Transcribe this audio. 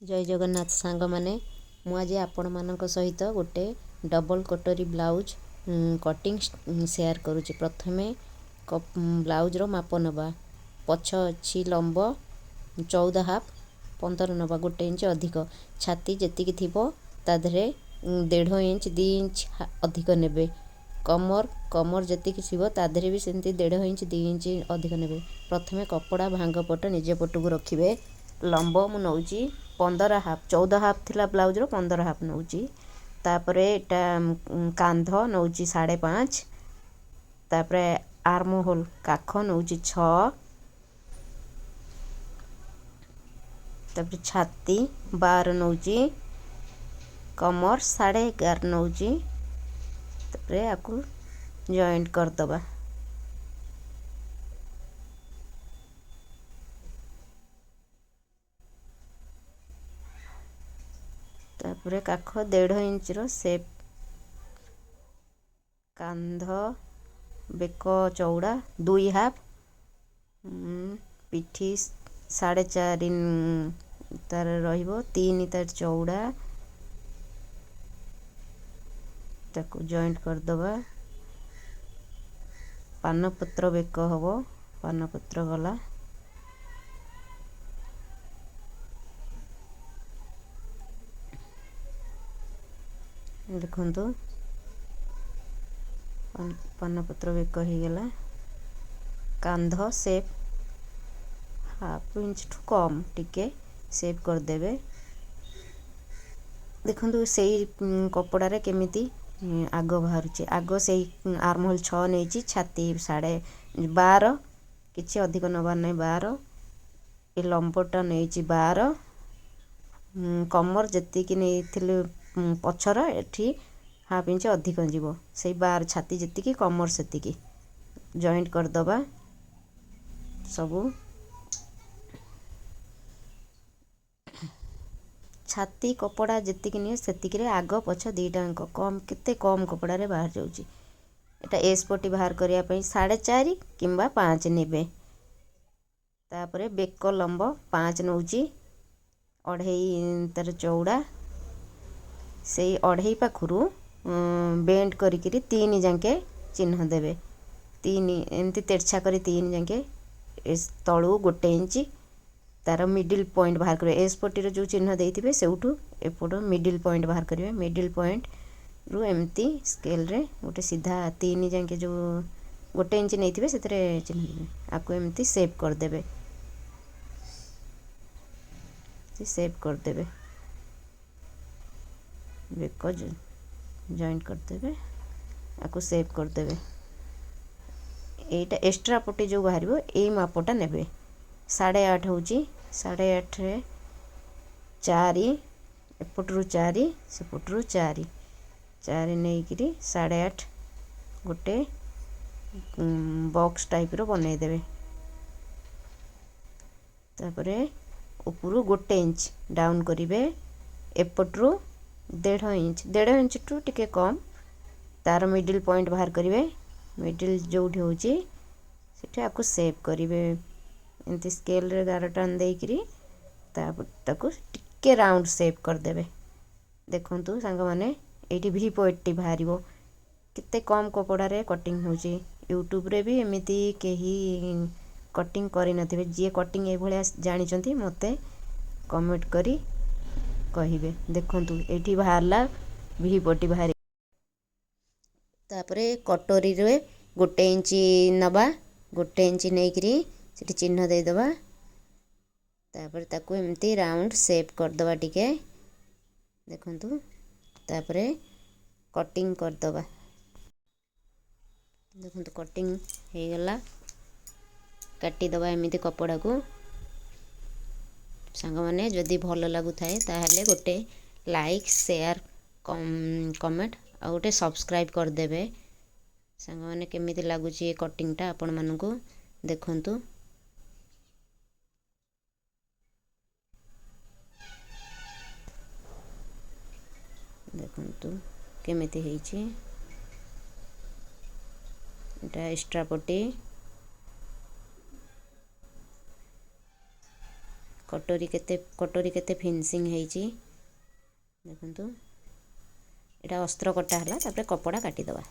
जय जगन्नाथ सांग माने मु आज आपण मानक सहित गोटे डबल कटोरी ब्लाउज कटिंग शेयर करुच्ची। प्रथमे ब्लाउज रो माप नवा पछ अच्छी लंब 14 हाफ 15 नवा 1 इंच अधिक छाती जेतिकी थिबो ताधरे 1.5 इंच 2 इंच अधिक नेबे। कमर कमर जेतिकी थिबो ताधरे भी सेंती 1.5 इंच 2 इंच अधिक नेबे। प्रथमे कपड़ा भांग पट निजे पटू रखिबे। लंब मु नौची 15 हाफ 14 हाफ थिला ब्लाउज रो 15 हाफ नौची। तापरे एटा कांध नौची 5.5। तापरे आर्म होल काख नौची 6। तापरे छाती 12 नौची। कमर 11.5 नौची। तापरे आकु जॉइंट कर दबा। तापरे काख 1.5 इंच रो सेप। कांध बेक चौड़ा 2 हाफ। पिठी 4.5 तार रहिबो 3 तार चौड़ा। ताकू जॉइंट कर दबा। पानपत्र बेक हबो पानपत्र गला। देखंतु पानपत्र बेक हो गला। कांध सेप हाफ इंच ठू कम टिके सेप कर देबे। देखंतु सेई कपड़ा रे केमिति आग बाहरुचे। आग सेई आर्म होल 6 नेची छाती 12.5 किछि अधिक नबार नै 12। ए लंबटा नेची 12। कमर जेतिकी नेथिले पछर एठी हाफ इंच अधिक जीवो सेई 12 छाती जेतिकी कमर सेतिकी जॉइंट कर दबा। सबु छाती कपड़ा जेतिकी निये सेतिकी रे आग पछ दीटा अंक कम केते कम कपड़ा रे बाहर जाउची। एटा एस पट्टी बाहर करिया पई 4.5 किंबा 5 नेबे। तापरे बेक लंब 5 नौची 2.5 तार चौड़ा से 2.5 पाखरु बेंड करिकिरी 3 जाके चिन्ह देबे। 3 एमती तेरछा करी 3 जाके तळू 1 इंच तार मिडिल पॉइंट बाहर करिवे। एस पट्टी रो जो चिन्ह देइथिबे सेउठू एपटो मिडिल पॉइंट बाहर करिवे। मिडिल पॉइंट रु एमती स्केल रे गोटे सीधा 3 जाके जो 1 इंच नैथिबे सेतरे चिन्ह देबे। आको एमती शेप कर देबे। शेप कर देबे। बेक जॉइंट कर देबे। आको शेप कर देबे। एटा एक्स्ट्रा पट्टी जो बाहरिबो एई मापटा नेबे। 8.5 होची 8.5 रे 4 एपटरू 4 सेपटरू 4 नेइकिरी 8.5 गोटे बॉक्स टाइप रो बनै देबे। तापरे उपरू 1 इंच डाउन करिवे। एपटरू 1.5 इंच टू टिके कम तार मिडिल पॉइंट बाहर करिवे। मिडिल जोठी होची सेठी आकु शेप करिवे। एंती स्केल रे गार टान देइकिरी ताकू टिके राउंड शेप कर देबे। देखंतु सांग माने एठी भी पट्टी बाहरिबो किते कम कपड़ा रे कटिंग होची। यूट्यूब रे भी एमिति केही कटिंग करि नथिबे। जे कटिंग ए भलिया जानि चंती मते कमेंट करी कहिबे। देखंतु एठी बाहरला भी पट्टी बाहरी। तापरे कटोरी रे 1 इंच नबा 1 इंच नेइकिरी सेठी चिन्ह दे दबा। तापरे ताकू एमती राउंड शेप कर दबा टिके। देखंतु तापरे कटिंग कर दबा। देखंतु कटिंग हे गला। काटी दबा एमिति कपड़ा को। सांग माने जदी भल लागु थाए ताहले गोटे लाइक शेयर कमेंट आ गोटे सब्सक्राइब कर देबे। सांग माने केमिति लागुची कटिंग टा आपण मानकु देखंतु। देखंतु केमिति हेची। एटा एक्स्ट्रा पट्टी कटोरी केते फिनिशिंग ହେଇଛି ଦେଖନ୍ତୁ। ଏटा अस्त्र कटा हला तापर कपड़ा काटी दबा।